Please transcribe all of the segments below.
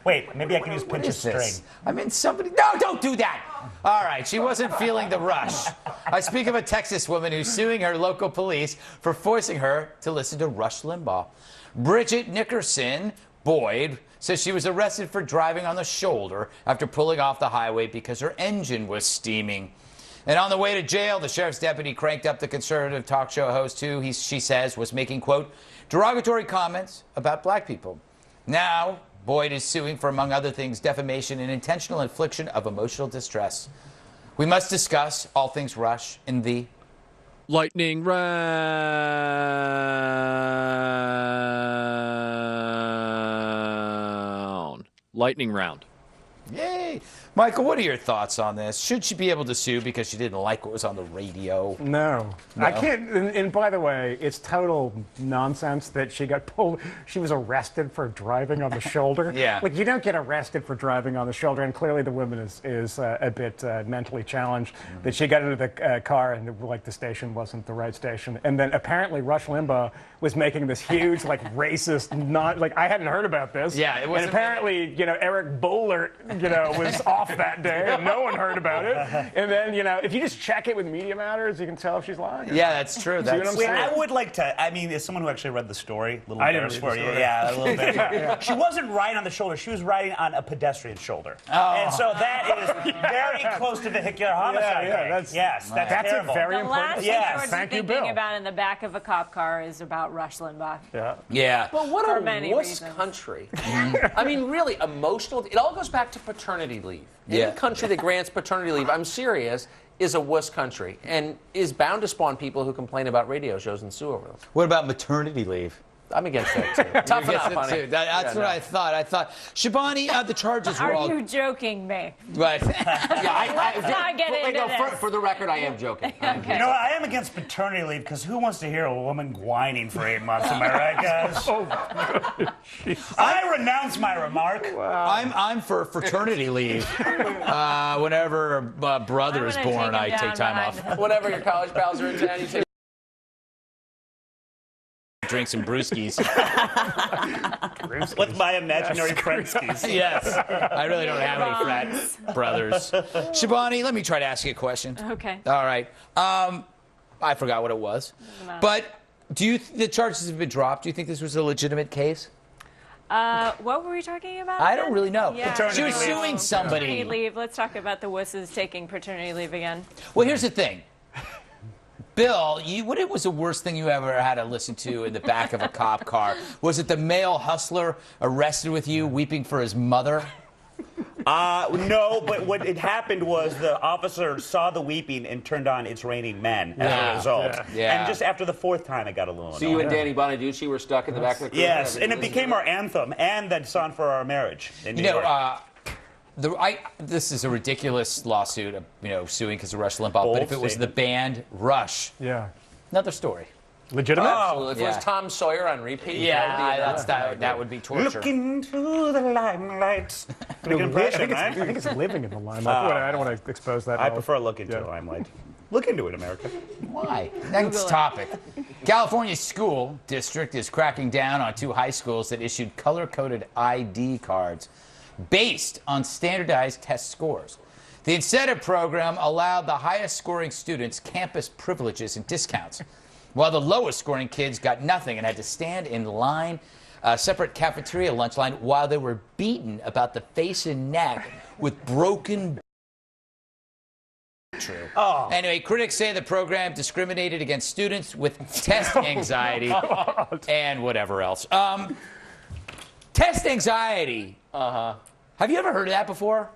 Wait, maybe I can use pinch a string. I mean, somebody... No, don't do that! All right, she wasn't feeling the rush. I speak of a Texas woman who's suing her local police for forcing her to listen to Rush Limbaugh. Bridget Nickerson Boyd says she was arrested for driving on the shoulder after pulling off the highway because her engine was steaming. And on the way to jail, the sheriff's deputy cranked up the conservative talk show host who, she says, was making, quote, derogatory comments about black people. Now, Boyd is suing for, among other things, defamation and intentional infliction of emotional distress. We must discuss all things Rush in the Lightning Round. Lightning Round. Yay. Michael, what are your thoughts on this? Should she be able to sue because she didn't like what was on the radio? No. I can't. And by the way, it's total nonsense that she got pulled. She was arrested for driving on the shoulder. Yeah. Like, you don't get arrested for driving on the shoulder. And clearly the woman is a bit mentally challenged. That she got into the car and the station wasn't the right station. And then apparently Rush Limbaugh was making this huge, racist, I hadn't heard about this. Yeah, it wasn't. And apparently, Eric Boehlert, was off that day and no one heard about it. And then, if you just check it with Media Matters, you can tell if she's lying. Yeah, that's true. Wait, I would like to, as someone who actually read the story, a little I didn't embarrassed read for the you. story. Yeah, a little bit. She wasn't riding on the shoulder. She was riding on a pedestrian shoulder. Oh. And so that is very close to vehicular homicide. That's terrible. a very The important. last thing Yes. I was Thank you, thinking Bill. about in the back of a cop car is about Rush Limbaugh. Yeah. But what For a many wuss reasons. country. I mean, really, emotional. It all goes back to paternity leave. Yeah. Any country that grants paternity leave, I'm serious, is a wuss country and is bound to spawn people who complain about radio shows and sue over them. What about maternity leave? I'm against that, too. Toughen up, honey. That's what I thought. Shabani, the charges were Are all... you joking me? Right. Let's not get into this. For the record, I am joking. Okay. You know what? I am against paternity leave because who wants to hear a woman whining for 8 months? Am I right, guys? I renounce my remark. I'm for fraternity leave. Whenever a brother is I'm gonna born, take I him take down time off. behind Whenever your college pals are in town, you take Drink some brewskis. With my imaginary friendskies. Yes. I really don't have any frat brothers. Shabani, let me try to ask you a question. Okay. All right. I forgot what it was. But the charges have been dropped. Do you think this was a legitimate case? What were we talking about? I don't really know. Yeah. She was suing somebody. Paternity leave. Let's talk about the wusses taking paternity leave again. Well, here's the thing. Bill, what was the worst thing you ever had to listen to in the back of a cop car? Was it the male hustler arrested with you weeping for his mother? No, but what had happened was the officer saw the weeping and turned on It's Raining Men as a result. Yeah. And just after the 4th time, it got a little So annoying. you and Danny Bonaducci were stuck in the back of the car? Yes, and it became our anthem and that song for our marriage in New York. This is a ridiculous lawsuit, suing because of Rush Limbaugh. But if it was the band Rush, another story. Legitimate? Well, if it was Tom Sawyer on repeat, that would be torture. Look into the limelight. Pretty good impression, I think it's living in the limelight. I don't want to expose that. I prefer look into the limelight. Look into it, America. Why? Next topic. California school district is cracking down on 2 high schools that issued color-coded ID cards based on standardized test scores. The incentive program allowed the highest-scoring students campus privileges and discounts, while the lowest-scoring kids got nothing and had to stand in line, separate cafeteria lunch line, while they were beaten about the face and neck with broken. True. Anyway, critics say the program discriminated against students with test anxiety and whatever else. Test anxiety. Have you ever heard of that before?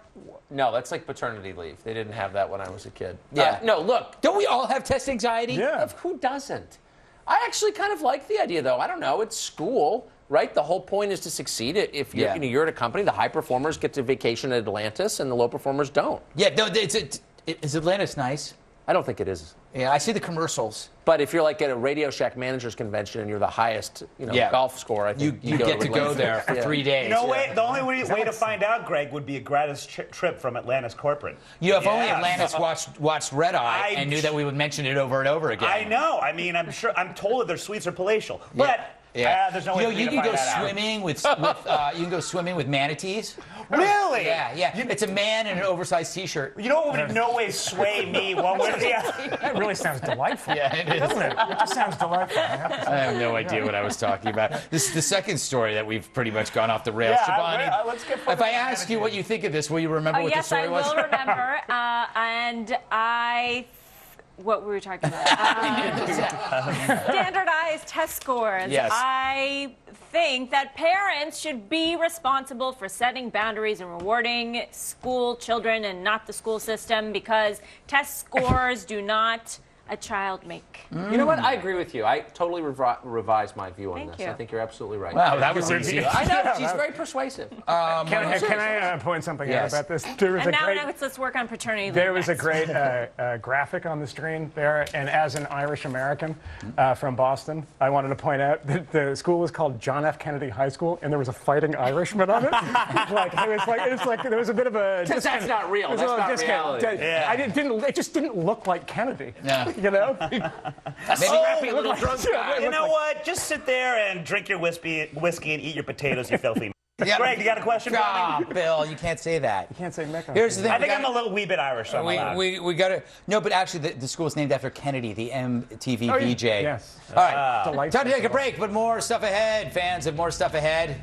No, that's like paternity leave. They didn't have that when I was a kid. Yeah. No, look. Don't we all have test anxiety? Yeah. Who doesn't? I actually kind of like the idea, though. I don't know. It's school, right? The whole point is to succeed. If you're, you're at a company, the high performers get to vacation at Atlantis, and the low performers don't. Yeah. No. Is Atlantis nice? I don't think it is. Yeah, I see the commercials. But if you're like at a Radio Shack managers convention and you're the highest, golf score, I think you get to go there for 3 days. The only way to find out, Greg, would be a gratis trip from Atlantis corporate. If only Atlantis watched Red Eye and knew that we would mention it over and over again. I know. I mean, I'm told that their suites are palatial. But Yeah. There's no way for me you to can find go that out. swimming with you can go swimming with manatees. Really? Yeah. It's a man in an oversized T-shirt. You know what would in no way sway me one way or the other? That really sounds delightful. Yeah, it is. Doesn't it? It just sounds delightful. I have to say. I have no idea what I was talking about. This is the second story that we've pretty much gone off the rails. Yeah, Shivani, let's get if I ask you what you think of this, will you remember what the Yes, story I was? will remember. What were we talking about? Standardized test scores. Yes. I think that parents should be responsible for setting boundaries and rewarding school children and not the school system, because test scores do not a child make. You know what? I agree with you. I totally revised my view on Thank this. you. I think you're absolutely right. Wow, that was easy. I know. She's very persuasive. Can I point something Yes. out about this? There was And a now great, let's work on paternity leave. there was a next. great graphic on the screen there, and as an Irish American from Boston, I wanted to point out that the school was called John F. Kennedy High School, and there was a fighting Irishman on it. It's like there was a bit of a. That's not real. There was a That's little not discount. reality. Yeah. It just didn't look like Kennedy. Yeah. You know. A scrappy little drunk guy. You know what? Just sit there and drink your whiskey and eat your potatoes, you filthy. Yeah. Greg, you got a question for me? Ah, Bill, you can't say that. You can't say Mick on Here's the thing. I think we I'm gotta- a little wee bit Irish. So I'm allowed. we got to no, but actually the school is named after Kennedy, the MTV VJ. Yes. All right, Delightful. time to take a break, but more stuff ahead. Fans have more stuff ahead.